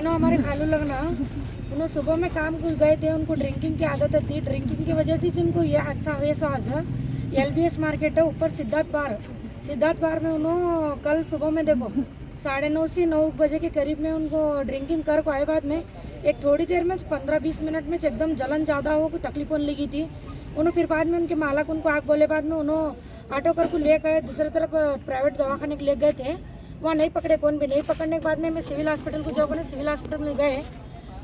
इन्हों हमारे खालू लगना उन्होंने सुबह में काम को गए थे, उनको ड्रिंकिंग की आदत थी। ड्रिंकिंग की वजह से जिनको ये हादसा हुआ सो आज LBS मार्केट है ऊपर सिद्धार्थ बार में उन्होंने कल सुबह में देखो 9:30 से 9 बजे के करीब में उनको ड्रिंकिंग कर को आए बाद में एक थोड़ी देर में 15-20 मिनट में एकदम जलन ज़्यादा हो, कोई तकलीफ होने लगी थी। उन्होंने फिर बाद में उनके मालक उनको आग बोले बाद में उन्होंने ऑटो कर को ले गए दूसरी तरफ प्राइवेट दवाखाने के ले गए थे। वहाँ नहीं पकड़े, कौन भी नहीं पकड़ने के बाद में मैं सिविल हॉस्पिटल को जाकर सिविल हॉस्पिटल में गए।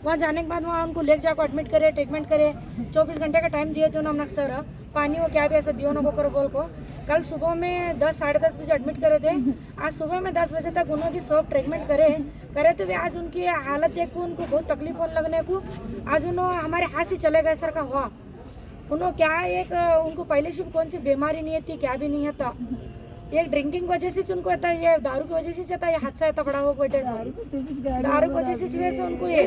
वहाँ जाने के बाद वहाँ उनको ले जाकर एडमिट करे, ट्रीटमेंट करे। 24 घंटे का टाइम दिए थे उन्होंने अक्सर पानी वो क्या भी ऐसा दियो उनको करो बोल को। कल सुबह में 10 साढ़े 10 बजे एडमिट करे थे। आज सुबह में 10 बजे तक उन्होंने भी सब ट्रीटमेंट करे तो भी आज उनकी हालत देख को उनको बहुत तकलीफ होने लगने को आज उन्होंने हमारे हाथ से चले गए सर का हुआ। उन्होंने क्या एक उनको पहले से कौन सी बीमारी नहीं थी, क्या भी नहीं था। एक ड्रिंकिंग वजह से उनको आता ये दारू की वजह से आता ये हादसा आता बड़ा हो बेटे से दारू की वजह से उनको ये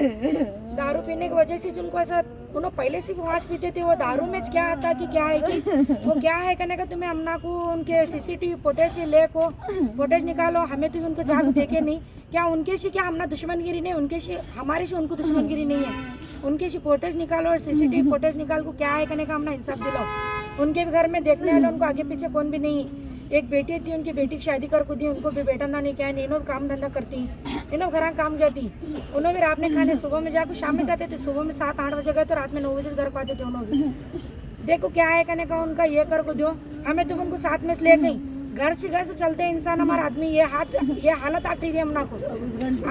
दारू पीने की वजह से उनको ऐसा उन्होंने पहले से वॉच पीते थे। वो दारू में क्या आता कि क्या है कि वो क्या है कहने का तुम्हें हमना को उनके CCTV फुटेज से ले को फुटेज निकालो। हमें तो उनको जहाँ देखे नहीं क्या उनके से क्या हमना दुश्मनगिरी नहीं, उनके से हमारे से उनको दुश्मनगिरी नहीं है। उनके से फुटेज निकालो और CCTV फुटेज निकाल को क्या है कहने का हमना इंसाफ दिलाओ। उनके भी घर में देखने वाले उनको आगे पीछे कौन भी नहीं। एक बेटी थी, उनकी बेटी की शादी कर को दी, उनको भी बेटा ना नहीं क्या है। इन्हों काम धंधा करती, इन्हों घर काम जाती। उन्होंने भी रात में खाने सुबह में जाकर शाम में जाते थे। सुबह में 7-8 बजे गए तो रात में 9 बजे घर को आते थे। उन्होंने भी देखो क्या है कहने का उनका ये कर को दो। हमें तुम उनको साथ में ले गई घर से घर से चलते इंसान हमारा आदमी ये हालत आती है हमना को।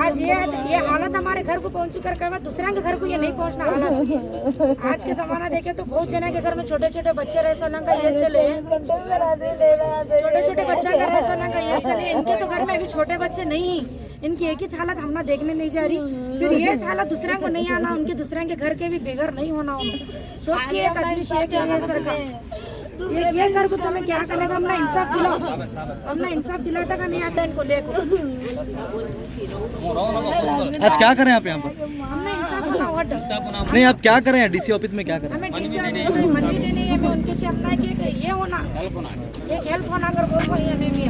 आज ये हालत हमारे घर को पहुंची कर दूसरे के घर को ये नहीं पहुंचना हालत। आज के जमाना देखे तो बहुत जना के घर में छोटे छोटे बच्चे रहे सोना का ये चले, छोटे छोटे बच्चा का रहे सोना का ये चले। इनके तो घर में अभी छोटे बच्चे नहीं, इनकी एक ही हालत हमना देखने नहीं जा रही। फिर ये हालत दूसरे को नहीं आना, उनके दूसरे के घर के भी बेघर नहीं होना। सोच के एक आदमी सरकार ये कर को तुम्हें क्या करेगा। हमने इंसाफ दिलाओ, हमने इंसाफ दिला तक हम यहाँ से इनको लेको। आज क्या करें आप यहाँ पर? हमने इंसाफ दिलाओ। नहीं आप क्या करें DC ऑफिस में, क्या करें? हमें DC मनी देनी है, उनके से अपना ये होना एक हेल्प होना अगर बोल हमें भी